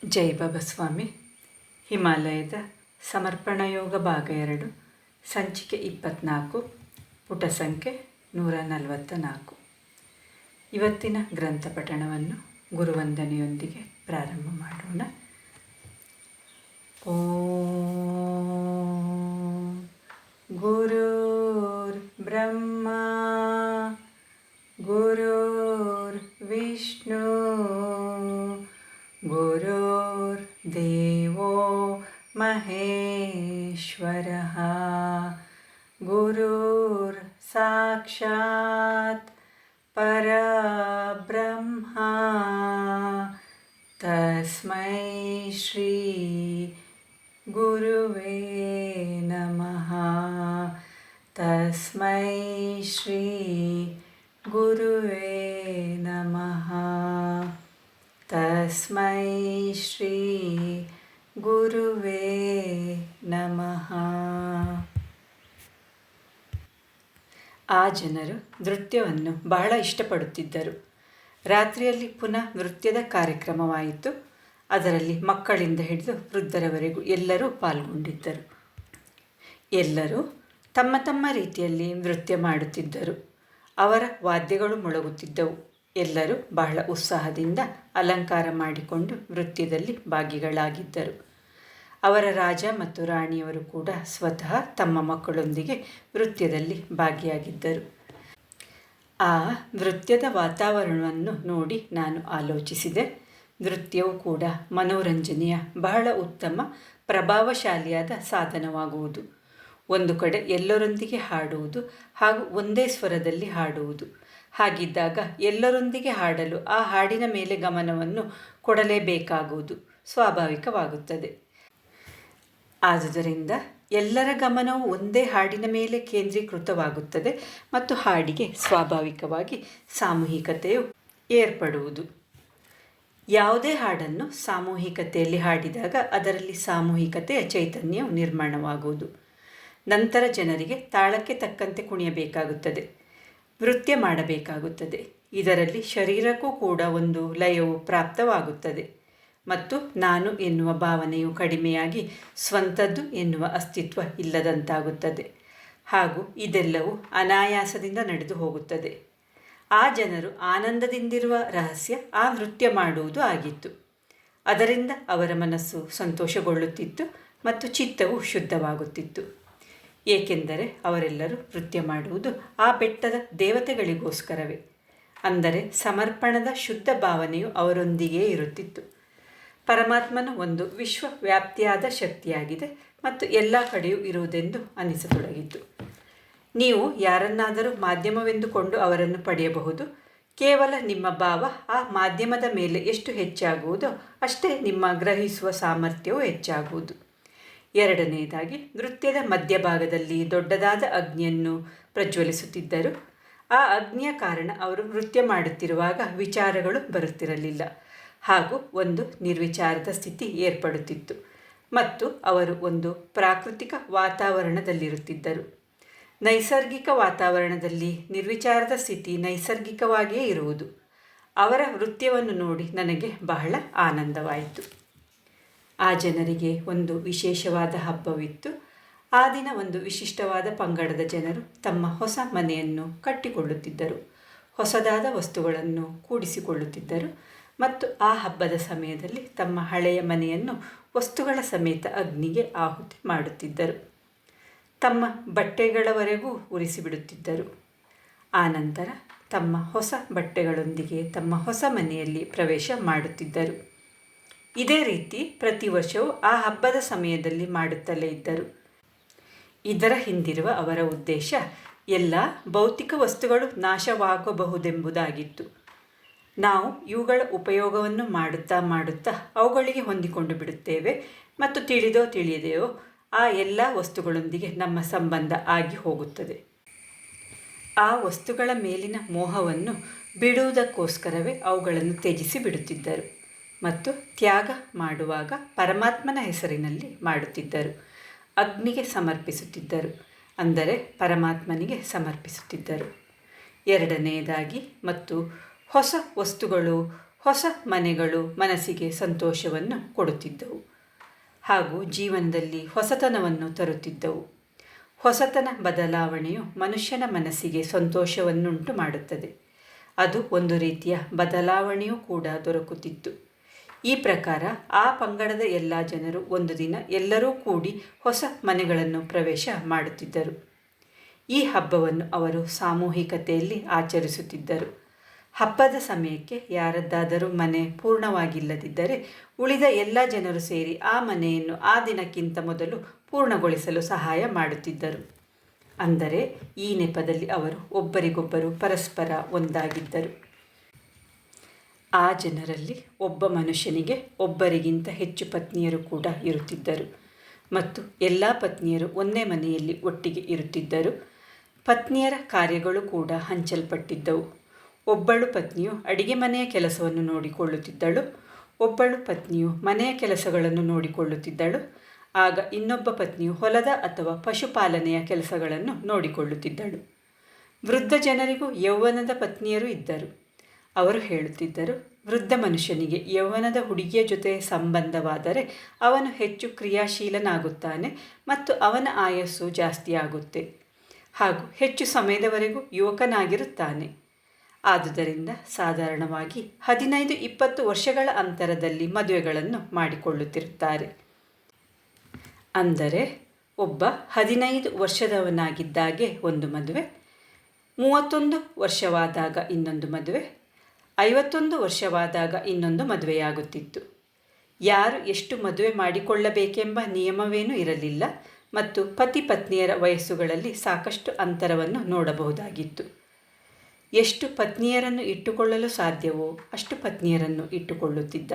ಜೈ ಬಾಬಾ ಸ್ವಾಮಿ. ಹಿಮಾಲಯದ ಸಮರ್ಪಣಾ ಯೋಗ ಭಾಗ 2, ಸಂಚಿಕೆ 24, ಪುಟ ಸಂಖ್ಯೆ 144. ಇವತ್ತಿನ ಗ್ರಂಥ ಪಠಣವನ್ನು ಗುರುವಂದನೆಯೊಂದಿಗೆ ಪ್ರಾರಂಭ ಮಾಡೋಣ. ಓಂ ಗುರುರ್ ಬ್ರಹ್ಮ ಗುರುರ್ ವಿಷ್ಣು ಗುರುರ್ದೇವೋ ಮಹೇಶ್ವರಃ ಗುರುರ್ ಸಾಕ್ಷಾತ್ ಪರಬ್ರಹ್ಮ ತಸ್ಮೈ ಶ್ರೀ ಗುರುವೇ ನಮಃ. ತಸ್ಮೈ ಶ್ರೀ ಗುರುವೇ ನಮಃ. ತಸ್ಮೈ ಶ್ರೀ ಗುರುವೇ ನಮಃ. ಆ ಜನರು ನೃತ್ಯವನ್ನು ಬಹಳ ಇಷ್ಟಪಡುತ್ತಿದ್ದರು. ರಾತ್ರಿಯಲ್ಲಿ ಪುನಃ ನೃತ್ಯದ ಕಾರ್ಯಕ್ರಮವಾಯಿತು. ಅದರಲ್ಲಿ ಮಕ್ಕಳಿಂದ ಹಿಡಿದು ವೃದ್ಧರವರೆಗೂ ಎಲ್ಲರೂ ಪಾಲ್ಗೊಂಡಿದ್ದರು. ಎಲ್ಲರೂ ತಮ್ಮ ತಮ್ಮ ರೀತಿಯಲ್ಲಿ ನೃತ್ಯ ಮಾಡುತ್ತಿದ್ದರು. ಅವರ ವಾದ್ಯಗಳು ಮೊಳಗುತ್ತಿದ್ದವು. ಎಲ್ಲರೂ ಬಹಳ ಉತ್ಸಾಹದಿಂದ ಅಲಂಕಾರ ಮಾಡಿಕೊಂಡು ನೃತ್ಯದಲ್ಲಿ ಭಾಗಿಗಳಾಗಿದ್ದರು. ಅವರ ರಾಜ ಮತ್ತು ರಾಣಿಯವರು ಕೂಡ ಸ್ವತಃ ತಮ್ಮ ಮಕ್ಕಳೊಂದಿಗೆ ನೃತ್ಯದಲ್ಲಿ ಭಾಗಿಯಾಗಿದ್ದರು. ಆ ನೃತ್ಯದ ವಾತಾವರಣವನ್ನು ನೋಡಿ ನಾನು ಆಲೋಚಿಸಿದೆ. ನೃತ್ಯವು ಕೂಡ ಮನೋರಂಜನೆಯ ಬಹಳ ಉತ್ತಮ ಪ್ರಭಾವಶಾಲಿಯಾದ ಸಾಧನವಾಗುವುದು. ಒಂದು ಕಡೆ ಎಲ್ಲರೊಂದಿಗೆ ಹಾಡುವುದು ಹಾಗೂ ಒಂದೇ ಸ್ವರದಲ್ಲಿ ಹಾಡುವುದು. ಹಾಗಿದ್ದಾಗ ಎಲ್ಲರೊಂದಿಗೆ ಹಾಡಲು ಆ ಹಾಡಿನ ಮೇಲೆ ಗಮನವನ್ನು ಕೊಡಲೇಬೇಕಾಗುವುದು ಸ್ವಾಭಾವಿಕವಾಗುತ್ತದೆ. ಆದುದರಿಂದ ಎಲ್ಲರ ಗಮನವು ಒಂದೇ ಹಾಡಿನ ಮೇಲೆ ಕೇಂದ್ರೀಕೃತವಾಗುತ್ತದೆ ಮತ್ತು ಹಾಡಿಗೆ ಸ್ವಾಭಾವಿಕವಾಗಿ ಸಾಮೂಹಿಕತೆಯು ಏರ್ಪಡುವುದು. ಯಾವುದೇ ಹಾಡನ್ನು ಸಾಮೂಹಿಕತೆಯಲ್ಲಿ ಹಾಡಿದಾಗ ಅದರಲ್ಲಿ ಸಾಮೂಹಿಕತೆಯ ಚೈತನ್ಯವು ನಿರ್ಮಾಣವಾಗುವುದು. ನಂತರ ಜನರಿಗೆ ತಾಳಕ್ಕೆ ತಕ್ಕಂತೆ ಕುಣಿಯಬೇಕಾಗುತ್ತದೆ, ನೃತ್ಯ ಮಾಡಬೇಕಾಗುತ್ತದೆ. ಇದರಲ್ಲಿ ಶರೀರಕ್ಕೂ ಕೂಡ ಒಂದು ಲಯವು ಪ್ರಾಪ್ತವಾಗುತ್ತದೆ ಮತ್ತು ನಾನು ಎನ್ನುವ ಭಾವನೆಯು ಕಡಿಮೆಯಾಗಿ ಸ್ವಂತದ್ದು ಎನ್ನುವ ಅಸ್ತಿತ್ವ ಇಲ್ಲದಂತಾಗುತ್ತದೆ. ಹಾಗೂ ಇದೆಲ್ಲವೂ ಅನಾಯಾಸದಿಂದ ನಡೆದು ಹೋಗುತ್ತದೆ. ಆ ಜನರು ಆನಂದದಿಂದಿರುವ ರಹಸ್ಯ ಆ ನೃತ್ಯ ಮಾಡುವುದು ಆಗಿತ್ತು. ಅದರಿಂದ ಅವರ ಮನಸ್ಸು ಸಂತೋಷಗೊಳ್ಳುತ್ತಿತ್ತು ಮತ್ತು ಚಿತ್ತವು ಶುದ್ಧವಾಗುತ್ತಿತ್ತು. ಏಕೆಂದರೆ ಅವರೆಲ್ಲರೂ ನೃತ್ಯ ಮಾಡುವುದು ಆ ಬೆಟ್ಟದ ದೇವತೆಗಳಿಗೋಸ್ಕರವೇ. ಅಂದರೆ ಸಮರ್ಪಣದ ಶುದ್ಧ ಭಾವನೆಯು ಅವರೊಂದಿಗೇ ಇರುತ್ತಿತ್ತು. ಪರಮಾತ್ಮನು ಒಂದು ವಿಶ್ವವ್ಯಾಪ್ತಿಯಾದ ಶಕ್ತಿಯಾಗಿದೆ ಮತ್ತು ಎಲ್ಲ ಕಡೆಯೂ ಇರುವುದೆಂದು ಅನಿಸತೊಡಗಿತು. ನೀವು ಯಾರನ್ನಾದರೂ ಮಾಧ್ಯಮವೆಂದುಕೊಂಡು ಅವರನ್ನು ಪಡೆಯಬಹುದು. ಕೇವಲ ನಿಮ್ಮ ಭಾವ ಆ ಮಾಧ್ಯಮದ ಮೇಲೆ ಎಷ್ಟು ಹೆಚ್ಚಾಗುವುದೋ ಅಷ್ಟೇ ನಿಮ್ಮ ಗ್ರಹಿಸುವ ಸಾಮರ್ಥ್ಯವೂ ಹೆಚ್ಚಾಗುವುದು. ಎರಡನೆಯದಾಗಿ, ನೃತ್ಯದ ಮಧ್ಯಭಾಗದಲ್ಲಿ ದೊಡ್ಡದಾದ ಅಗ್ನಿಯನ್ನು ಪ್ರಜ್ವಲಿಸುತ್ತಿದ್ದರು. ಆ ಅಗ್ನಿಯ ಕಾರಣ ಅವರು ನೃತ್ಯ ಮಾಡುತ್ತಿರುವಾಗ ವಿಚಾರಗಳು ಬರುತ್ತಿರಲಿಲ್ಲ ಹಾಗೂ ಒಂದು ನಿರ್ವಿಚಾರದ ಸ್ಥಿತಿ ಏರ್ಪಡುತ್ತಿತ್ತು ಮತ್ತು ಅವರು ಒಂದು ಪ್ರಾಕೃತಿಕ ವಾತಾವರಣದಲ್ಲಿರುತ್ತಿದ್ದರು. ನೈಸರ್ಗಿಕ ವಾತಾವರಣದಲ್ಲಿ ನಿರ್ವಿಚಾರದ ಸ್ಥಿತಿ ನೈಸರ್ಗಿಕವಾಗಿಯೇ ಇರುವುದು. ಅವರ ನೃತ್ಯವನ್ನು ನೋಡಿ ನನಗೆ ಬಹಳ ಆನಂದವಾಯಿತು. ಆ ಜನರಿಗೆ ಒಂದು ವಿಶೇಷವಾದ ಹಬ್ಬವಿತ್ತು. ಆ ದಿನ ಒಂದು ವಿಶಿಷ್ಟವಾದ ಪಂಗಡದ ಜನರು ತಮ್ಮ ಹೊಸ ಮನೆಯನ್ನು ಕಟ್ಟಿಕೊಳ್ಳುತ್ತಿದ್ದರು, ಹೊಸದಾದ ವಸ್ತುಗಳನ್ನು ಕೂಡಿಸಿಕೊಳ್ಳುತ್ತಿದ್ದರು ಮತ್ತು ಆ ಹಬ್ಬದ ಸಮಯದಲ್ಲಿ ತಮ್ಮ ಹಳೆಯ ಮನೆಯನ್ನು ವಸ್ತುಗಳ ಸಮೇತ ಅಗ್ನಿಗೆ ಆಹುತಿ ಮಾಡುತ್ತಿದ್ದರು. ತಮ್ಮ ಬಟ್ಟೆಗಳವರೆಗೂ ಉರಿಸಿಬಿಡುತ್ತಿದ್ದರು. ಆನಂತರ ತಮ್ಮ ಹೊಸ ಬಟ್ಟೆಗಳೊಂದಿಗೆ ತಮ್ಮ ಹೊಸ ಮನೆಯಲ್ಲಿ ಪ್ರವೇಶ ಮಾಡುತ್ತಿದ್ದರು. ಇದೇ ರೀತಿ ಪ್ರತಿ ವರ್ಷವೂ ಆ ಹಬ್ಬದ ಸಮಯದಲ್ಲಿ ಮಾಡುತ್ತಲೇ ಇದ್ದರು. ಇದರ ಹಿಂದಿರುವ ಅವರ ಉದ್ದೇಶ ಎಲ್ಲ ಭೌತಿಕ ವಸ್ತುಗಳು ನಾಶವಾಗಬಹುದೆಂಬುದಾಗಿತ್ತು. ನಾವು ಇವುಗಳ ಉಪಯೋಗವನ್ನು ಮಾಡುತ್ತಾ ಮಾಡುತ್ತಾ ಅವುಗಳಿಗೆ ಹೊಂದಿಕೊಂಡು ಬಿಡುತ್ತೇವೆ ಮತ್ತು ತಿಳಿದೋ ತಿಳಿಯದೆಯೋ ಆ ಎಲ್ಲ ವಸ್ತುಗಳೊಂದಿಗೆ ನಮ್ಮ ಸಂಬಂಧ ಆಗಿ ಹೋಗುತ್ತದೆ. ಆ ವಸ್ತುಗಳ ಮೇಲಿನ ಮೋಹವನ್ನು ಬಿಡುವುದಕ್ಕೋಸ್ಕರವೇ ಅವುಗಳನ್ನು ತ್ಯಜಿಸಿ ಬಿಡುತ್ತಿದ್ದರು ಮತ್ತು ತ್ಯಾಗ ಮಾಡುವಾಗ ಪರಮಾತ್ಮನ ಹೆಸರಿನಲ್ಲಿ ಮಾಡುತ್ತಿದ್ದರು. ಅಗ್ನಿಗೆ ಸಮರ್ಪಿಸುತ್ತಿದ್ದರು, ಅಂದರೆ ಪರಮಾತ್ಮನಿಗೆ ಸಮರ್ಪಿಸುತ್ತಿದ್ದರು. ಎರಡನೆಯದಾಗಿ, ಮತ್ತು ಹೊಸ ವಸ್ತುಗಳು ಹೊಸ ಮನೆಗಳು ಮನಸ್ಸಿಗೆ ಸಂತೋಷವನ್ನು ಕೊಡುತ್ತಿದ್ದವು ಹಾಗೂ ಜೀವನದಲ್ಲಿ ಹೊಸತನವನ್ನು ತರುತ್ತಿದ್ದವು. ಹೊಸತನ ಬದಲಾವಣೆಯು ಮನುಷ್ಯನ ಮನಸ್ಸಿಗೆ ಸಂತೋಷವನ್ನುಂಟು ಮಾಡುತ್ತದೆ. ಅದು ಒಂದು ರೀತಿಯ ಬದಲಾವಣೆಯೂ ಕೂಡ ದೊರಕುತ್ತಿತ್ತು. ಈ ಪ್ರಕಾರ ಆ ಪಂಗಡದ ಎಲ್ಲ ಜನರು ಒಂದು ದಿನ ಎಲ್ಲರೂ ಕೂಡಿ ಹೊಸ ಮನೆಗಳನ್ನು ಪ್ರವೇಶ ಮಾಡುತ್ತಿದ್ದರು. ಈ ಹಬ್ಬವನ್ನು ಅವರು ಸಾಮೂಹಿಕತೆಯಲ್ಲಿ ಆಚರಿಸುತ್ತಿದ್ದರು. ಹಬ್ಬದ ಸಮಯಕ್ಕೆ ಯಾರದ್ದಾದರೂ ಮನೆ ಪೂರ್ಣವಾಗಿಲ್ಲದಿದ್ದರೆ ಉಳಿದ ಎಲ್ಲ ಜನರು ಸೇರಿ ಆ ಮನೆಯನ್ನು ಆ ದಿನಕ್ಕಿಂತ ಮೊದಲು ಪೂರ್ಣಗೊಳಿಸಲು ಸಹಾಯ ಮಾಡುತ್ತಿದ್ದರು. ಅಂದರೆ ಈ ನೆಪದಲ್ಲಿ ಅವರು ಒಬ್ಬರಿಗೊಬ್ಬರು ಪರಸ್ಪರ ಒಂದಾಗಿದ್ದರು. ಆ ಜನರಲ್ಲಿ ಒಬ್ಬ ಮನುಷ್ಯನಿಗೆ ಒಬ್ಬರಿಗಿಂತ ಹೆಚ್ಚು ಪತ್ನಿಯರು ಕೂಡ ಇರುತ್ತಿದ್ದರು ಮತ್ತು ಎಲ್ಲ ಪತ್ನಿಯರು ಒಂದೇ ಮನೆಯಲ್ಲಿ ಒಟ್ಟಿಗೆ ಇರುತ್ತಿದ್ದರು. ಪತ್ನಿಯರ ಕಾರ್ಯಗಳು ಕೂಡ ಹಂಚಲ್ಪಟ್ಟಿದ್ದವು. ಒಬ್ಬಳು ಪತ್ನಿಯು ಅಡಿಗೆ ಮನೆಯ ಕೆಲಸವನ್ನು ನೋಡಿಕೊಳ್ಳುತ್ತಿದ್ದಳು, ಒಬ್ಬಳು ಪತ್ನಿಯು ಮನೆಯ ಕೆಲಸಗಳನ್ನು ನೋಡಿಕೊಳ್ಳುತ್ತಿದ್ದಳು. ಆಗ ಇನ್ನೊಬ್ಬ ಪತ್ನಿಯು ಹೊಲದ ಅಥವಾ ಪಶುಪಾಲನೆಯ ಕೆಲಸಗಳನ್ನು ನೋಡಿಕೊಳ್ಳುತ್ತಿದ್ದಳು. ವೃದ್ಧ ಜನರಿಗೂ ಯೌವನದ ಪತ್ನಿಯರು ಇದ್ದರು. ಅವರು ಹೇಳುತ್ತಿದ್ದರು, ವೃದ್ಧ ಮನುಷ್ಯನಿಗೆ ಯೌವನದ ಹುಡುಗಿಯ ಜೊತೆ ಸಂಬಂಧವಾದರೆ ಅವನು ಹೆಚ್ಚು ಕ್ರಿಯಾಶೀಲನಾಗುತ್ತಾನೆ ಮತ್ತು ಅವನ ಆಯಸ್ಸು ಜಾಸ್ತಿಯಾಗುತ್ತೆ ಹಾಗೂ ಹೆಚ್ಚು ಸಮಯದವರೆಗೂ ಯುವಕನಾಗಿರುತ್ತಾನೆ. ಆದುದರಿಂದ ಸಾಧಾರಣವಾಗಿ 15-20 ವರ್ಷಗಳ ಅಂತರದಲ್ಲಿ ಮದುವೆಗಳನ್ನು ಮಾಡಿಕೊಳ್ಳುತ್ತಿರುತ್ತಾರೆ. ಅಂದರೆ ಒಬ್ಬ 15 ವರ್ಷದವನಾಗಿದ್ದಾಗೆ ಒಂದು ಮದುವೆ, 31 ವರ್ಷವಾದಾಗ ಇನ್ನೊಂದು ಮದುವೆ, 51 ವರ್ಷವಾದಾಗ ಇನ್ನೊಂದು ಮದುವೆಯಾಗುತ್ತಿತ್ತು. ಯಾರು ಎಷ್ಟು ಮದುವೆ ಮಾಡಿಕೊಳ್ಳಬೇಕೆಂಬ ನಿಯಮವೇನೂ ಇರಲಿಲ್ಲ ಮತ್ತು ಪತಿ ಪತ್ನಿಯರ ವಯಸ್ಸುಗಳಲ್ಲಿ ಸಾಕಷ್ಟು ಅಂತರವನ್ನು ನೋಡಬಹುದಾಗಿತ್ತು. ಎಷ್ಟು ಪತ್ನಿಯರನ್ನು ಇಟ್ಟುಕೊಳ್ಳಲು ಸಾಧ್ಯವೋ ಅಷ್ಟು ಪತ್ನಿಯರನ್ನು ಇಟ್ಟುಕೊಳ್ಳುತ್ತಿದ್ದ.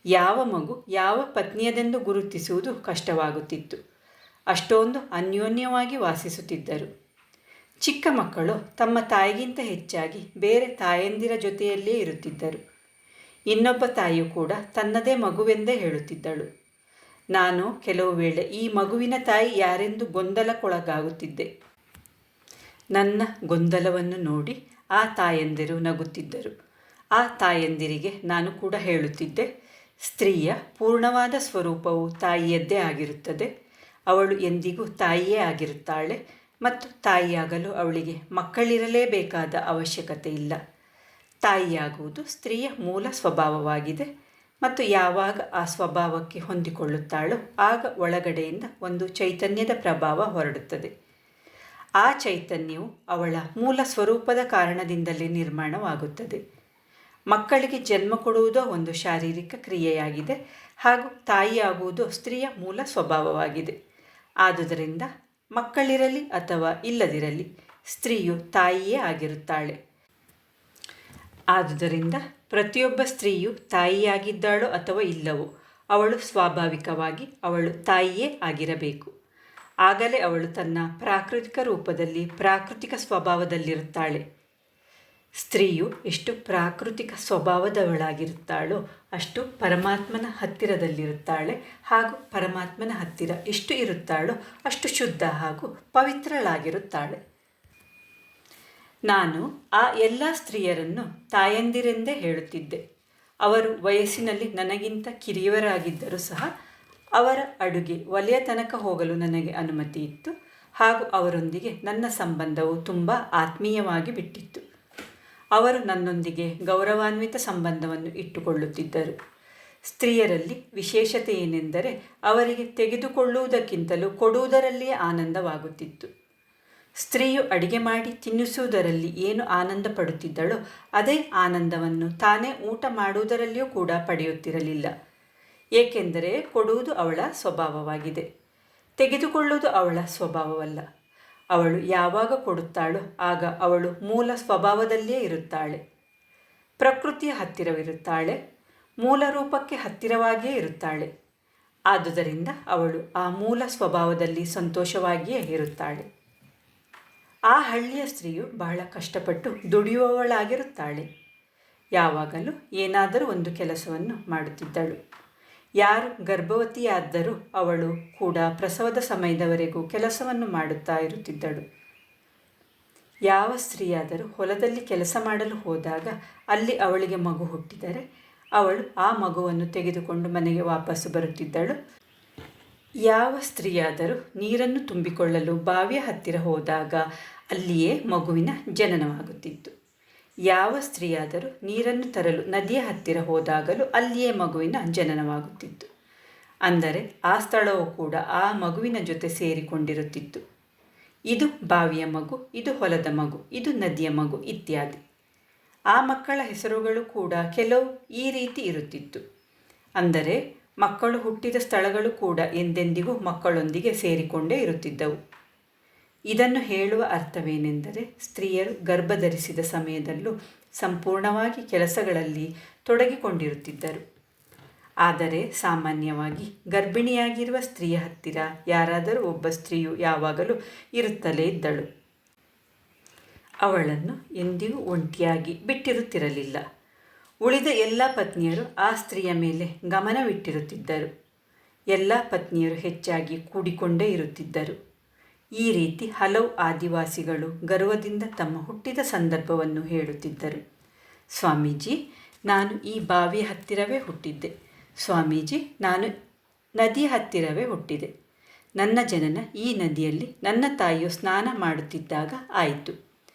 ಯಾವ ಮಗು ಯಾವ ಪತ್ನಿಯದೆಂದು ಗುರುತಿಸುವುದು ಕಷ್ಟವಾಗುತ್ತಿತ್ತು. ಅಷ್ಟೊಂದು ಅನ್ಯೋನ್ಯವಾಗಿ ವಾಸಿಸುತ್ತಿದ್ದರು. ಚಿಕ್ಕ ಮಕ್ಕಳು ತಮ್ಮ ತಾಯಿಗಿಂತ ಹೆಚ್ಚಾಗಿ ಬೇರೆ ತಾಯಂದಿರ ಜೊತೆಯಲ್ಲೇ ಇರುತ್ತಿದ್ದರು. ಇನ್ನೊಬ್ಬ ತಾಯಿಯು ಕೂಡ ತನ್ನದೇ ಮಗುವೆಂದೇ ಹೇಳುತ್ತಿದ್ದಳು. ನಾನು ಕೆಲವು ವೇಳೆ ಈ ಮಗುವಿನ ತಾಯಿ ಯಾರೆಂದು ಗೊಂದಲಕ್ಕೊಳಗಾಗುತ್ತಿದ್ದೆ. ನನ್ನ ಗೊಂದಲವನ್ನು ನೋಡಿ ಆ ತಾಯಂದಿರು ನಗುತ್ತಿದ್ದರು. ಆ ತಾಯಂದಿರಿಗೆ ನಾನು ಕೂಡ ಹೇಳುತ್ತಿದ್ದೆ, ಸ್ತ್ರೀಯ ಪೂರ್ಣವಾದ ಸ್ವರೂಪವು ತಾಯಿಯದ್ದೇ ಆಗಿರುತ್ತದೆ. ಅವಳು ಎಂದಿಗೂ ತಾಯಿಯೇ ಆಗಿರುತ್ತಾಳೆ ಮತ್ತು ತಾಯಿಯಾಗಲು ಅವಳಿಗೆ ಮಕ್ಕಳಿರಲೇಬೇಕಾದ ಅವಶ್ಯಕತೆ ಇಲ್ಲ. ತಾಯಿಯಾಗುವುದು ಸ್ತ್ರೀಯ ಮೂಲ ಸ್ವಭಾವವಾಗಿದೆ ಮತ್ತು ಯಾವಾಗ ಆ ಸ್ವಭಾವಕ್ಕೆ ಹೊಂದಿಕೊಳ್ಳುತ್ತಾಳೋ ಆಗ ಒಳಗಡೆಯಿಂದ ಒಂದು ಚೈತನ್ಯದ ಪ್ರಭಾವ ಹೊರಡುತ್ತದೆ. ಆ ಚೈತನ್ಯವು ಅವಳ ಮೂಲ ಸ್ವರೂಪದ ಕಾರಣದಿಂದಲೇ ನಿರ್ಮಾಣವಾಗುತ್ತದೆ. ಮಕ್ಕಳಿಗೆ ಜನ್ಮ ಕೊಡುವುದೋ ಒಂದು ಶಾರೀರಿಕ ಕ್ರಿಯೆಯಾಗಿದೆ ಹಾಗೂ ತಾಯಿಯಾಗುವುದು ಸ್ತ್ರೀಯ ಮೂಲ ಸ್ವಭಾವವಾಗಿದೆ. ಆದುದರಿಂದ ಮಕ್ಕಳಿರಲಿ ಅಥವಾ ಇಲ್ಲದಿರಲಿ ಸ್ತ್ರೀಯು ತಾಯಿಯೇ ಆಗಿರುತ್ತಾಳೆ. ಆದುದರಿಂದ ಪ್ರತಿಯೊಬ್ಬ ಸ್ತ್ರೀಯು ತಾಯಿಯಾಗಿದ್ದಾಳೋ ಅಥವಾ ಇಲ್ಲವೋ ಅವಳು ಸ್ವಾಭಾವಿಕವಾಗಿ ಅವಳು ತಾಯಿಯೇ ಆಗಿರಬೇಕು. ಆಗಲೇ ಅವಳು ತನ್ನ ಪ್ರಾಕೃತಿಕ ರೂಪದಲ್ಲಿ ಪ್ರಾಕೃತಿಕ ಸ್ವಭಾವದಲ್ಲಿರುತ್ತಾಳೆ. ಸ್ತ್ರೀಯು ಎಷ್ಟು ಪ್ರಾಕೃತಿಕ ಸ್ವಭಾವದವಳಾಗಿರುತ್ತಾಳೋ ಅಷ್ಟು ಪರಮಾತ್ಮನ ಹತ್ತಿರದಲ್ಲಿರುತ್ತಾಳೆ ಹಾಗೂ ಪರಮಾತ್ಮನ ಹತ್ತಿರ ಎಷ್ಟು ಇರುತ್ತಾಳೋ ಅಷ್ಟು ಶುದ್ಧ ಹಾಗೂ ಪವಿತ್ರಳಾಗಿರುತ್ತಾಳೆ. ನಾನು ಆ ಎಲ್ಲ ಸ್ತ್ರೀಯರನ್ನು ತಾಯಂದಿರೆಂದೇ ಹೇಳುತ್ತಿದ್ದೆ. ಅವರು ವಯಸ್ಸಿನಲ್ಲಿ ನನಗಿಂತ ಕಿರಿಯವರಾಗಿದ್ದರೂ ಸಹ ಅವರ ಅಡುಗೆ ಒಲೆಯ ತನಕ ಹೋಗಲು ನನಗೆ ಅನುಮತಿ ಇತ್ತು ಹಾಗೂ ಅವರೊಂದಿಗೆ ನನ್ನ ಸಂಬಂಧವು ತುಂಬ ಆತ್ಮೀಯವಾಗಿ ಬಿಟ್ಟಿತ್ತು. ಅವರು ನನ್ನೊಂದಿಗೆ ಗೌರವಾನ್ವಿತ ಸಂಬಂಧವನ್ನು ಇಟ್ಟುಕೊಳ್ಳುತ್ತಿದ್ದರು. ಸ್ತ್ರೀಯರಲ್ಲಿ ವಿಶೇಷತೆ ಏನೆಂದರೆ ಅವರಿಗೆ ತೆಗೆದುಕೊಳ್ಳುವುದಕ್ಕಿಂತಲೂ ಕೊಡುವುದರಲ್ಲಿಯೇ ಆನಂದವಾಗುತ್ತಿತ್ತು. ಸ್ತ್ರೀಯು ಅಡಿಗೆ ಮಾಡಿ ತಿನ್ನಿಸುವುದರಲ್ಲಿ ಏನು ಆನಂದ ಪಡುತ್ತಿದ್ದಳೋ ಅದೇ ಆನಂದವನ್ನು ತಾನೇ ಊಟ ಮಾಡುವುದರಲ್ಲಿಯೂ ಕೂಡ ಪಡೆಯುತ್ತಿರಲಿಲ್ಲ. ಏಕೆಂದರೆ ಕೊಡುವುದು ಅವಳ ಸ್ವಭಾವವಾಗಿದೆ, ತೆಗೆದುಕೊಳ್ಳುವುದು ಅವಳ ಸ್ವಭಾವವಲ್ಲ. ಅವಳು ಯಾವಾಗ ಕೊಡುತ್ತಾಳೋ ಆಗ ಅವಳು ಮೂಲ ಸ್ವಭಾವದಲ್ಲಿಯೇ ಇರುತ್ತಾಳೆ. ಪ್ರಕೃತಿಯ ಹತ್ತಿರವಿರುತ್ತಾಳೆ, ಮೂಲ ರೂಪಕ್ಕೆ ಹತ್ತಿರವಾಗಿಯೇ ಇರುತ್ತಾಳೆ. ಆದುದರಿಂದ ಅವಳು ಆ ಮೂಲ ಸ್ವಭಾವದಲ್ಲಿ ಸಂತೋಷವಾಗಿಯೇ ಇರುತ್ತಾಳೆ. ಆ ಹಳ್ಳಿಯ ಸ್ತ್ರೀಯು ಬಹಳ ಕಷ್ಟಪಟ್ಟು ದುಡಿಯುವವಳಾಗಿರುತ್ತಾಳೆ. ಯಾವಾಗಲೂ ಏನಾದರೂ ಒಂದು ಕೆಲಸವನ್ನು ಮಾಡುತ್ತಿದ್ದಳು. ಯಾರು ಗರ್ಭವತಿಯಾದರೂ ಅವಳು ಕೂಡ ಪ್ರಸವದ ಸಮಯದವರೆಗೂ ಕೆಲಸವನ್ನು ಮಾಡುತ್ತಾ ಇರುತ್ತಿದ್ದಳು. ಯಾವ ಸ್ತ್ರೀಯಾದರೂ ಹೊಲದಲ್ಲಿ ಕೆಲಸ ಮಾಡಲು ಹೋದಾಗ ಅಲ್ಲಿ ಅವಳಿಗೆ ಮಗು ಹುಟ್ಟಿದರೆ ಅವಳು ಆ ಮಗುವನ್ನು ತೆಗೆದುಕೊಂಡು ಮನೆಗೆ ವಾಪಸ್ಸು ಬರುತ್ತಿದ್ದಳು. ಯಾವ ಸ್ತ್ರೀಯಾದರೂ ನೀರನ್ನು ತುಂಬಿಕೊಳ್ಳಲು ಬಾವಿಯ ಹತ್ತಿರ ಹೋದಾಗ ಅಲ್ಲಿಯೇ ಮಗುವಿನ ಜನನವಾಗುತ್ತಿತ್ತು. ಯಾವ ಸ್ತ್ರೀಯಾದರೂ ನೀರನ್ನು ತರಲು ನದಿಯ ಹತ್ತಿರ ಹೋದಾಗಲೂ ಅಲ್ಲಿಯೇ ಮಗುವಿನ ಜನನವಾಗುತ್ತಿತ್ತು. ಅಂದರೆ ಆ ಸ್ಥಳವು ಕೂಡ ಆ ಮಗುವಿನ ಜೊತೆ ಸೇರಿಕೊಂಡಿರುತ್ತಿತ್ತು. ಇದು ಬಾವಿಯ ಮಗು, ಇದು ಹೊಲದ ಮಗು, ಇದು ನದಿಯ ಮಗು ಇತ್ಯಾದಿ. ಆ ಮಕ್ಕಳ ಹೆಸರುಗಳು ಕೂಡ ಕೆಲವು ಈ ರೀತಿ ಇರುತ್ತಿತ್ತು. ಅಂದರೆ ಮಕ್ಕಳು ಹುಟ್ಟಿದ ಸ್ಥಳಗಳು ಕೂಡ ಎಂದೆಂದಿಗೂ ಮಕ್ಕಳೊಂದಿಗೆ ಸೇರಿಕೊಂಡೇ ಇರುತ್ತಿದ್ದವು. ಇದನ್ನು ಹೇಳುವ ಅರ್ಥವೇನೆಂದರೆ ಸ್ತ್ರೀಯರು ಗರ್ಭಧರಿಸಿದ ಸಮಯದಲ್ಲೂ ಸಂಪೂರ್ಣವಾಗಿ ಕೆಲಸಗಳಲ್ಲಿ ತೊಡಗಿಕೊಂಡಿರುತ್ತಿದ್ದರು. ಆದರೆ ಸಾಮಾನ್ಯವಾಗಿ ಗರ್ಭಿಣಿಯಾಗಿರುವ ಸ್ತ್ರೀಯ ಹತ್ತಿರ ಯಾರಾದರೂ ಒಬ್ಬ ಸ್ತ್ರೀಯು ಯಾವಾಗಲೂ ಇರುತ್ತಲೇ ಇದ್ದಳು. ಅವಳನ್ನು ಎಂದಿಗೂ ಒಂಟಿಯಾಗಿ ಬಿಟ್ಟಿರುತ್ತಿರಲಿಲ್ಲ. ಉಳಿದ ಎಲ್ಲ ಪತ್ನಿಯರು ಆ ಸ್ತ್ರೀಯ ಮೇಲೆ ಗಮನವಿಟ್ಟಿರುತ್ತಿದ್ದರು. ಎಲ್ಲ ಪತ್ನಿಯರು ಹೆಚ್ಚಾಗಿ ಕೂಡಿಕೊಂಡೇ ಇರುತ್ತಿದ್ದರು. ಈ ರೀತಿ ಹಲವು ಆದಿವಾಸಿಗಳು ಗರ್ವದಿಂದ ತಮ್ಮ ಹುಟ್ಟಿದ ಸಂದರ್ಭವನ್ನು ಹೇಳುತ್ತಿದ್ದರು. ಸ್ವಾಮೀಜಿ, ನಾನು ಈ ಬಾವಿಯ ಹತ್ತಿರವೇ ಹುಟ್ಟಿದ್ದೆ. ಸ್ವಾಮೀಜಿ, ನಾನು ನದಿಯ ಹತ್ತಿರವೇ ಹುಟ್ಟಿದೆ. ನನ್ನ ಜನನ ಈ ನದಿಯಲ್ಲಿ ನನ್ನ ತಾಯಿಯು ಸ್ನಾನ ಮಾಡುತ್ತಿದ್ದಾಗ ಆಯಿತು.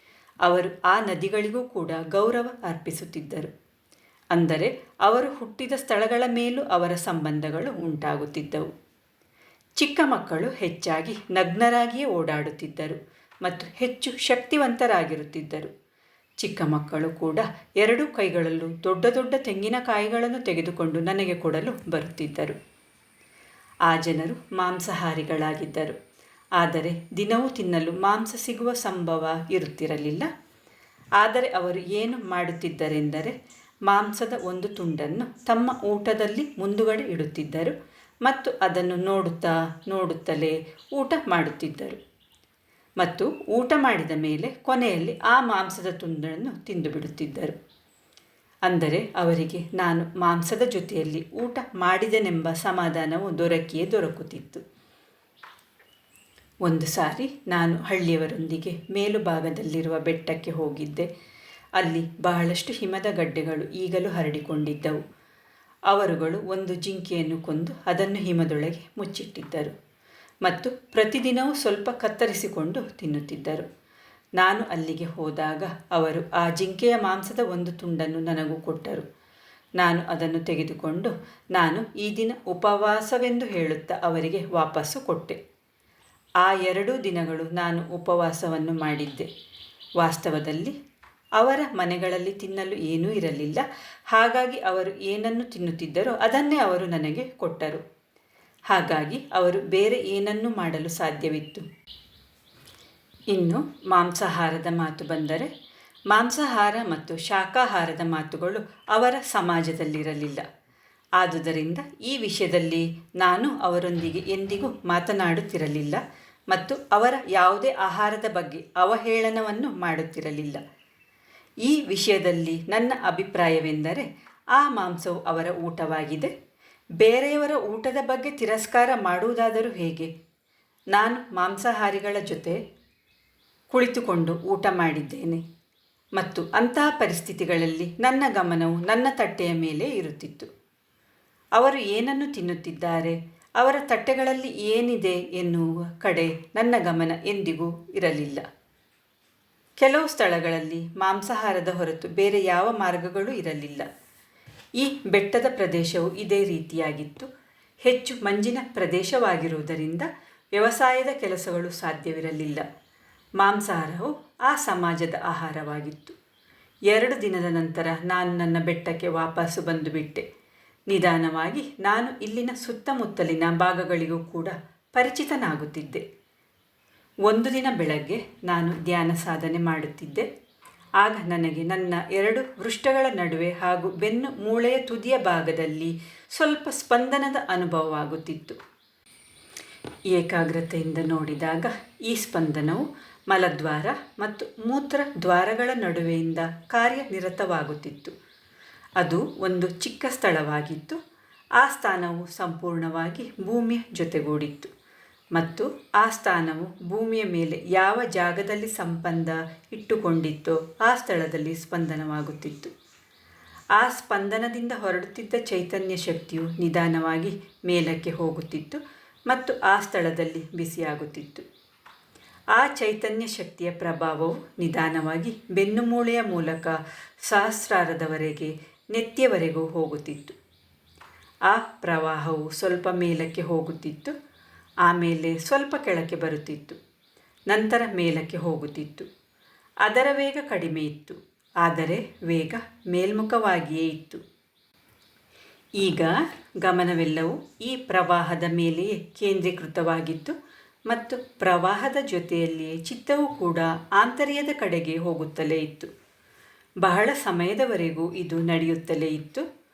ಅವರು ಆ ನದಿಗಳಿಗೂ ಕೂಡ ಗೌರವ ಅರ್ಪಿಸುತ್ತಿದ್ದರು. ಅಂದರೆ ಅವರು ಹುಟ್ಟಿದ ಸ್ಥಳಗಳ ಮೇಲೂ ಅವರ ಸಂಬಂಧಗಳು ಉಂಟಾಗುತ್ತಿದ್ದವು. ಚಿಕ್ಕ ಮಕ್ಕಳು ಹೆಚ್ಚಾಗಿ ನಗ್ನರಾಗಿಯೇ ಓಡಾಡುತ್ತಿದ್ದರು ಮತ್ತು ಹೆಚ್ಚು ಶಕ್ತಿವಂತರಾಗಿರುತ್ತಿದ್ದರು. ಚಿಕ್ಕ ಮಕ್ಕಳು ಕೂಡ 2 ಕೈಗಳಲ್ಲೂ ದೊಡ್ಡ ದೊಡ್ಡ ತೆಂಗಿನಕಾಯಿಗಳನ್ನು ತೆಗೆದುಕೊಂಡು ನನಗೆ ಕೊಡಲು ಬರುತ್ತಿದ್ದರು. ಆ ಜನರು ಮಾಂಸಾಹಾರಿಗಳಾಗಿದ್ದರು. ಆದರೆ ದಿನವೂ ತಿನ್ನಲು ಮಾಂಸ ಸಿಗುವ ಸಂಭವ ಇರುತ್ತಿರಲಿಲ್ಲ. ಆದರೆ ಅವರು ಏನು ಮಾಡುತ್ತಿದ್ದರೆಂದರೆ ಮಾಂಸದ ಒಂದು ತುಂಡನ್ನು ತಮ್ಮ ಊಟದಲ್ಲಿ ಮುಂದುಗಡೆ ಇಡುತ್ತಿದ್ದರು ಮತ್ತು ಅದನ್ನು ನೋಡುತ್ತಲೇ ಊಟ ಮಾಡುತ್ತಿದ್ದರು. ಮತ್ತು ಊಟ ಮಾಡಿದ ಮೇಲೆ ಕೊನೆಯಲ್ಲಿ ಆ ಮಾಂಸದ ತುಂಡನ್ನು ತಿಂದು ಬಿಡುತ್ತಿದ್ದರು. ಅಂದರೆ ಅವರಿಗೆ ನಾನು ಮಾಂಸದ ಜೊತೆಯಲ್ಲಿ ಊಟ ಮಾಡಿದೆನೆಂಬ ಸಮಾಧಾನವು ದೊರಕುತ್ತಿತ್ತು. ಒಂದು ಸಾರಿ ನಾನು ಹಳ್ಳಿಯವರೊಂದಿಗೆ ಮೇಲುಭಾಗದಲ್ಲಿರುವ ಬೆಟ್ಟಕ್ಕೆ ಹೋಗಿದ್ದೆ. ಅಲ್ಲಿ ಬಹಳಷ್ಟು ಹಿಮದ ಗಡ್ಡೆಗಳು ಈಗಲೂ ಹರಡಿಕೊಂಡಿದ್ದವು. ಅವರುಗಳು ಒಂದು ಜಿಂಕೆಯನ್ನು ಕೊಂದು ಅದನ್ನು ಹಿಮದೊಳಗೆ ಮುಚ್ಚಿಟ್ಟಿದ್ದರು ಮತ್ತು ಪ್ರತಿದಿನವೂ ಸ್ವಲ್ಪ ಕತ್ತರಿಸಿಕೊಂಡು ತಿನ್ನುತ್ತಿದ್ದರು. ನಾನು ಅಲ್ಲಿಗೆ ಹೋದಾಗ ಅವರು ಆ ಜಿಂಕೆಯ ಮಾಂಸದ ಒಂದು ತುಂಡನ್ನು ನನಗೂ ಕೊಟ್ಟರು. ನಾನು ಅದನ್ನು ತೆಗೆದುಕೊಂಡು ನಾನು ಈ ದಿನ ಉಪವಾಸವೆಂದು ಹೇಳುತ್ತಾ ಅವರಿಗೆ ವಾಪಸ್ಸು ಕೊಟ್ಟೆ. ಆ 2 ದಿನಗಳು ನಾನು ಉಪವಾಸವನ್ನು ಮಾಡಿದ್ದೆ. ವಾಸ್ತವದಲ್ಲಿ ಅವರ ಮನೆಗಳಲ್ಲಿ ತಿನ್ನಲು ಏನೂ ಇರಲಿಲ್ಲ. ಹಾಗಾಗಿ ಅವರು ಏನನ್ನು ತಿನ್ನುತ್ತಿದ್ದರೋ ಅದನ್ನೇ ಅವರು ನನಗೆ ಕೊಟ್ಟರು. ಹಾಗಾಗಿ ಅವರು ಬೇರೆ ಏನನ್ನೂ ಮಾಡಲು ಸಾಧ್ಯವಿತ್ತು. ಇನ್ನು ಮಾಂಸಾಹಾರದ ಮಾತು ಬಂದರೆ ಮಾಂಸಾಹಾರ ಮತ್ತು ಶಾಕಾಹಾರದ ಮಾತುಗಳು ಅವರ ಸಮಾಜದಲ್ಲಿರಲಿಲ್ಲ. ಆದುದರಿಂದ ಈ ವಿಷಯದಲ್ಲಿ ನಾನು ಅವರೊಂದಿಗೆ ಎಂದಿಗೂ ಮಾತನಾಡುತ್ತಿರಲಿಲ್ಲ ಮತ್ತು ಅವರ ಯಾವುದೇ ಆಹಾರದ ಬಗ್ಗೆ ಅವಹೇಳನವನ್ನು ಮಾಡುತ್ತಿರಲಿಲ್ಲ. ಈ ವಿಷಯದಲ್ಲಿ ನನ್ನ ಅಭಿಪ್ರಾಯವೆಂದರೆ ಆ ಮಾಂಸವು ಅವರ ಊಟವಾಗಿದೆ. ಬೇರೆಯವರ ಊಟದ ಬಗ್ಗೆ ತಿರಸ್ಕಾರ ಮಾಡುವುದಾದರೂ ಹೇಗೆ? ನಾನು ಮಾಂಸಾಹಾರಿಗಳ ಜೊತೆ ಕುಳಿತುಕೊಂಡು ಊಟ ಮಾಡಿದ್ದೇನೆ ಮತ್ತು ಅಂತಹ ಪರಿಸ್ಥಿತಿಗಳಲ್ಲಿ ನನ್ನ ಗಮನವು ನನ್ನ ತಟ್ಟೆಯ ಮೇಲೆ ಇರುತ್ತಿತ್ತು. ಅವರು ಏನನ್ನು ತಿನ್ನುತ್ತಿದ್ದಾರೆ, ಅವರ ತಟ್ಟೆಗಳಲ್ಲಿ ಏನಿದೆ ಎನ್ನುವ ಕಡೆ ನನ್ನ ಗಮನ ಎಂದಿಗೂ ಇರಲಿಲ್ಲ. ಕೆಲವು ಸ್ಥಳಗಳಲ್ಲಿ ಮಾಂಸಾಹಾರದ ಹೊರತು ಬೇರೆ ಯಾವ ಮಾರ್ಗಗಳೂ ಇರಲಿಲ್ಲ. ಈ ಬೆಟ್ಟದ ಪ್ರದೇಶವು ಇದೇ ರೀತಿಯಾಗಿತ್ತು. ಹೆಚ್ಚು ಮಂಜಿನ ಪ್ರದೇಶವಾಗಿರುವುದರಿಂದ ವ್ಯವಸಾಯದ ಕೆಲಸಗಳು ಸಾಧ್ಯವಿರಲಿಲ್ಲ. ಮಾಂಸಾಹಾರವು ಆ ಸಮಾಜದ ಆಹಾರವಾಗಿತ್ತು. 2 ದಿನದ ನಂತರ ನಾನು ನನ್ನ ಬೆಟ್ಟಕ್ಕೆ ವಾಪಸ್ಸು ಬಂದು ಬಿಟ್ಟೆ. ನಿಧಾನವಾಗಿ ನಾನು ಇಲ್ಲಿನ ಸುತ್ತಮುತ್ತಲಿನ ಭಾಗಗಳಿಗೂ ಕೂಡ ಪರಿಚಿತನಾಗುತ್ತಿದ್ದೆ. ಒಂದು ದಿನ ಬೆಳಗ್ಗೆ ನಾನು ಧ್ಯಾನ ಸಾಧನೆ ಮಾಡುತ್ತಿದ್ದೆ. ಆಗ ನನಗೆ ನನ್ನ 2 ವೃಷ್ಟಗಳ ನಡುವೆ ಹಾಗೂ ಬೆನ್ನು ಮೂಳೆಯ ತುದಿಯ ಭಾಗದಲ್ಲಿ ಸ್ವಲ್ಪ ಸ್ಪಂದನದ ಅನುಭವವಾಗುತ್ತಿತ್ತು. ಏಕಾಗ್ರತೆಯಿಂದ ನೋಡಿದಾಗ ಈ ಸ್ಪಂದನವು ಮಲದ್ವಾರ ಮತ್ತು ಮೂತ್ರ ದ್ವಾರಗಳ ನಡುವೆಯಿಂದ ಕಾರ್ಯನಿರತವಾಗುತ್ತಿತ್ತು. ಅದು ಒಂದು ಚಿಕ್ಕ ಸ್ಥಳವಾಗಿತ್ತು. ಆ ಸ್ಥಾನವು ಸಂಪೂರ್ಣವಾಗಿ ಭೂಮಿಯ ಜೊತೆಗೂಡಿತ್ತು ಮತ್ತು ಆ ಸ್ಥಾನವು ಭೂಮಿಯ ಮೇಲೆ ಯಾವ ಜಾಗದಲ್ಲಿ ಸಂಬಂಧ ಇಟ್ಟುಕೊಂಡಿತ್ತೋ ಆ ಸ್ಥಳದಲ್ಲಿ ಸ್ಪಂದನವಾಗುತ್ತಿತ್ತು. ಆ ಸ್ಪಂದನದಿಂದ ಹೊರಡುತ್ತಿದ್ದ ಚೈತನ್ಯ ಶಕ್ತಿಯು ನಿಧಾನವಾಗಿ ಮೇಲಕ್ಕೆ ಹೋಗುತ್ತಿತ್ತು ಮತ್ತು ಆ ಸ್ಥಳದಲ್ಲಿ ಬಿಸಿಯಾಗುತ್ತಿತ್ತು. ಆ ಚೈತನ್ಯ ಶಕ್ತಿಯ ಪ್ರಭಾವವು ನಿಧಾನವಾಗಿ ಬೆನ್ನುಮೂಳೆಯ ಮೂಲಕ ಸಹಸ್ರಾರದವರೆಗೆ ನೆತ್ತಿಯವರೆಗೂ ಹೋಗುತ್ತಿತ್ತು. ಆ ಪ್ರವಾಹವು ಸ್ವಲ್ಪ ಮೇಲಕ್ಕೆ ಹೋಗುತ್ತಿತ್ತು, ಆಮೇಲೆ ಸ್ವಲ್ಪ ಕೆಳಕ್ಕೆ ಬರುತ್ತಿತ್ತು, ನಂತರ ಮೇಲಕ್ಕೆ ಹೋಗುತ್ತಿತ್ತು. ಅದರ ವೇಗ ಕಡಿಮೆ ಇತ್ತು, ಆದರೆ ವೇಗ ಮೇಲ್ಮುಖವಾಗಿಯೇ ಇತ್ತು. ಈಗ ಗಮನವೆಲ್ಲವೂ ಈ ಪ್ರವಾಹದ ಮೇಲೆಯೇ ಕೇಂದ್ರೀಕೃತವಾಗಿತ್ತು ಮತ್ತು ಪ್ರವಾಹದ ಜೊತೆಯಲ್ಲಿಯೇ ಚಿತ್ತವೂ ಕೂಡ ಆಂತರ್ಯದ ಕಡೆಗೆ ಹೋಗುತ್ತಲೇ ಇತ್ತು. ಬಹಳ ಸಮಯದವರೆಗೂ ಇದು ನಡೆಯುತ್ತಲೇ ಇತ್ತು.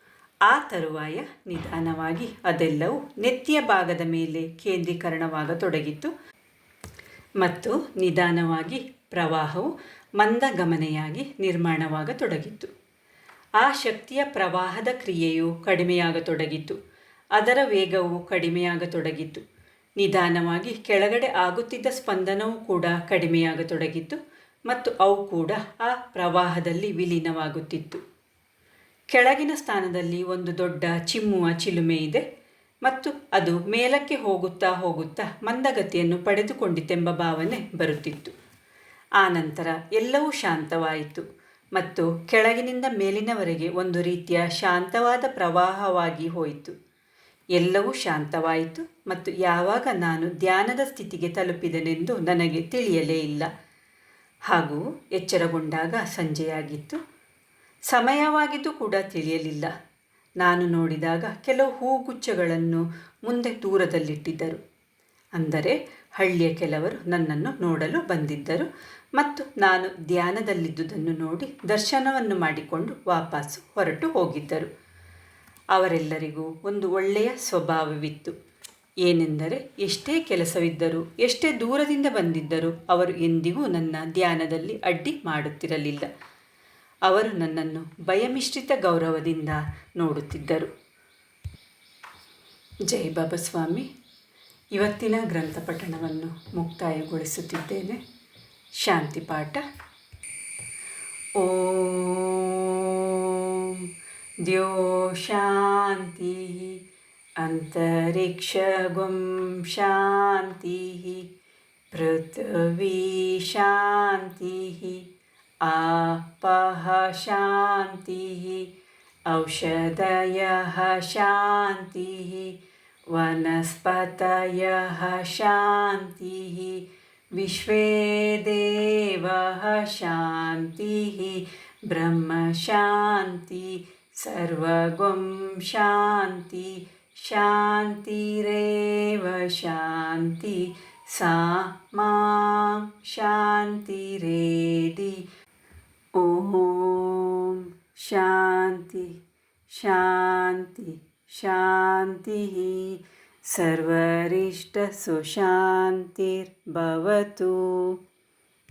ಆ ತರುವಾಯ ನಿಧಾನವಾಗಿ ಅದೆಲ್ಲವೂ ನೆತ್ತಿಯ ಭಾಗದ ಮೇಲೆ ಕೇಂದ್ರೀಕರಣವಾಗತೊಡಗಿತು ಮತ್ತು ನಿಧಾನವಾಗಿ ಪ್ರವಾಹವು ಮಂದಗಮನೆಯಾಗಿ ನಿರ್ಮಾಣವಾಗತೊಡಗಿತು. ಆ ಶಕ್ತಿಯ ಪ್ರವಾಹದ ಕ್ರಿಯೆಯು ಕಡಿಮೆಯಾಗತೊಡಗಿತು. ಅದರ ವೇಗವು ಕಡಿಮೆಯಾಗತೊಡಗಿತು. ನಿಧಾನವಾಗಿ ಕೆಳಗಡೆ ಆಗುತ್ತಿದ್ದ ಸ್ಪಂದನವೂ ಕೂಡ ಕಡಿಮೆಯಾಗತೊಡಗಿತು ಮತ್ತು ಅವು ಕೂಡ ಆ ಪ್ರವಾಹದಲ್ಲಿ ವಿಲೀನವಾಗುತ್ತಿತ್ತು. ಕೆಳಗಿನ ಸ್ಥಾನದಲ್ಲಿ ಒಂದು ದೊಡ್ಡ ಚಿಮ್ಮುವ ಚಿಲುಮೆ ಇದೆ ಮತ್ತು ಅದು ಮೇಲಕ್ಕೆ ಹೋಗುತ್ತಾ ಹೋಗುತ್ತಾ ಮಂದಗತಿಯನ್ನು ಪಡೆದುಕೊಂಡಿತೆಂಬ ಭಾವನೆ ಬರುತ್ತಿತ್ತು. ಆನಂತರ ಎಲ್ಲವೂ ಶಾಂತವಾಯಿತು ಮತ್ತು ಕೆಳಗಿನಿಂದ ಮೇಲಿನವರೆಗೆ ಒಂದು ರೀತಿಯ ಶಾಂತವಾದ ಪ್ರವಾಹವಾಗಿ ಹೋಯಿತು. ಎಲ್ಲವೂ ಶಾಂತವಾಯಿತು ಮತ್ತು ಯಾವಾಗ ನಾನು ಧ್ಯಾನದ ಸ್ಥಿತಿಗೆ ತಲುಪಿದೆನೆಂದು ನನಗೆ ತಿಳಿಯಲೇ ಇಲ್ಲ. ಹಾಗೂ ಎಚ್ಚರಗೊಂಡಾಗ ಸಂಜೆಯಾಗಿತ್ತು. ಸಮಯವಾಗಿದ್ದು ಕೂಡ ತಿಳಿಯಲಿಲ್ಲ. ನಾನು ನೋಡಿದಾಗ ಕೆಲವು ಹೂಗುಚ್ಛಗಳನ್ನು ಮುಂದೆ ದೂರದಲ್ಲಿಟ್ಟಿದ್ದರು. ಅಂದರೆ ಹಳ್ಳಿಯ ಕೆಲವರು ನನ್ನನ್ನು ನೋಡಲು ಬಂದಿದ್ದರು ಮತ್ತು ನಾನು ಧ್ಯಾನದಲ್ಲಿದ್ದುದನ್ನು ನೋಡಿ ದರ್ಶನವನ್ನು ಮಾಡಿಕೊಂಡು ವಾಪಸ್ಸು ಹೊರಟು ಹೋಗಿದ್ದರು. ಅವರೆಲ್ಲರಿಗೂ ಒಂದು ಒಳ್ಳೆಯ ಸ್ವಭಾವವಿತ್ತು. ಏನೆಂದರೆ ಎಷ್ಟೇ ಕೆಲಸವಿದ್ದರೂ, ಎಷ್ಟೇ ದೂರದಿಂದ ಬಂದಿದ್ದರೂ ಅವರು ಎಂದಿಗೂ ನನ್ನ ಧ್ಯಾನದಲ್ಲಿ ಅಡ್ಡಿ ಮಾಡುತ್ತಿರಲಿಲ್ಲ. ಅವರು ನನ್ನನ್ನು ಭಯಮಿಶ್ರಿತ ಗೌರವದಿಂದ ನೋಡುತ್ತಿದ್ದರು. ಜೈ ಬಾಬಾ ಸ್ವಾಮಿ. ಇವತ್ತಿನ ಗ್ರಂಥ ಪಠಣವನ್ನು ಮುಕ್ತಾಯಗೊಳಿಸುತ್ತಿದ್ದೇನೆ. ಶಾಂತಿ ಪಾಠ. ಓಂ ದ್ಯೋ ಶಾಂತಿ ಅಂತರಿಕ್ಷಗುಂ ಶಾಂತಿ ಪೃಥ್ವೀ ಶಾಂತಿ आपः शान्तिः औषधयः शान्तिः वनस्पतयः शान्तिः विश्वे देवः शान्तिः ब्रह्मशान्ति सर्वगुं शान्ति शान्तिरेव शान्ति सा मां शान्तिरेधि. ओम शांति शांति शांतिः सर्वरिष्ट सुशान्तिर्भवतु.